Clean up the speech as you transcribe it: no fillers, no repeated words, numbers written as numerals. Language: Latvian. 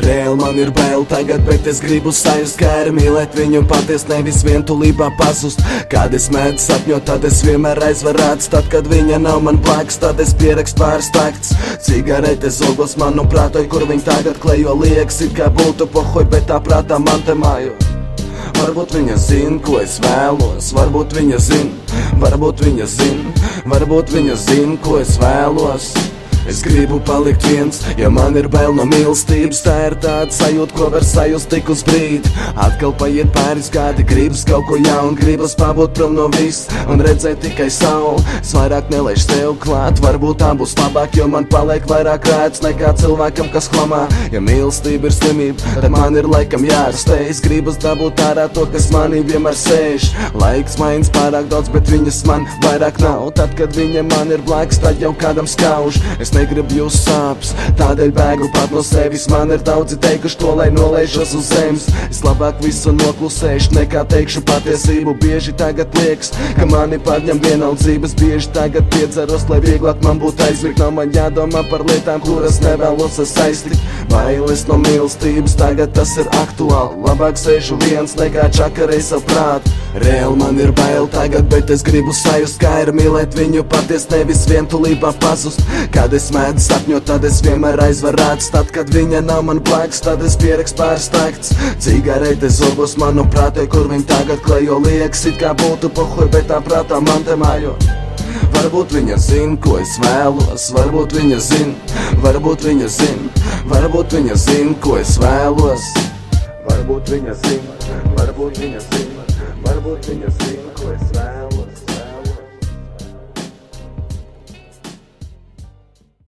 Reāli man ir bail tagad, bet es gribu sajust, kā ir mīlēt viņu paties, nevis vientulībā pazust. Kad es mēdzu sapņot, tad es vienmēr aizvarāts. Tad, kad viņa nav man blakus, tad es pierakstu pāris takts. Cigarete zogos manuprāt, oj, kur viņa tagad klejo, liekas, it kā būtu pohoj, bet tā prātā man te mājo. Varbūt viņa zina, ko es vēlos, varbūt viņa zina, varbūt viņa zina, varbūt viņa zina, ko es vēlos. Es gribu palikt viens, ja man ir bail no mīlestības. Tā ir tāda sajūta, ko var sajust tik uz brīdi. Atkal paiet pāris gadi, gribas kaut ko jaunu, gribas pabūt prom no viss un redzēt tikai sauli. Es vairāk nelaišu tev klāt, varbūt tā būs labāk, jo man paliek vairāk rēts nekā cilvēkam, kas klamā. Ja mīlestība ir slimība, tad man ir laikam jārastē. Es gribas dabūt ārā to, kas manī vienmēr sēž. Laiks mainas pārāk daudz, bet viņas man vairāk nav. Tad, kad viņa man ir blakus, tad jau kādam skauž. Es negribu jūs sāpes, tādēļ bēgu pat no sevis. Man ir daudzi teikuši to, lai nolaižos uz zemes. Es labāk visu noklusēšu, nekā teikšu patiesību. Bieži tagad liekas, ka mani pārņem vienaldzības. Bieži tagad piedzeros, lai vieglāk man būtu aizmigt. Nav man jādomā par lietām, kuras nevēlos saistīt. Bailes no mīlestības, tagad tas ir aktuāli. Labāk sēžu viens, nekā čakarei savu prātu. Reāli man ir bail tagad, bet es gribu sajust, kā ir mīlēt viņu paties, nevis vientulībā pazust. Kad es mēdzu sapņot, tad es vienmēr aizvarāts. Tad, kad viņa nav man blakus, tad es pierakstu pāris takts. Cigarete zogos manuprāt, kur viņa tagad klejo, liekas, it kā būtu pohoj, bet tā prātā man te mājo. Varbūt viņa zina, ko es vēlos, varbūt viņa zina, varbūt viņa zina, varbūt viņa zina, ko es vēlos. Varbūt viņa zina, varbūt viņa zina, varbūt viņa zina, ko es vēlos.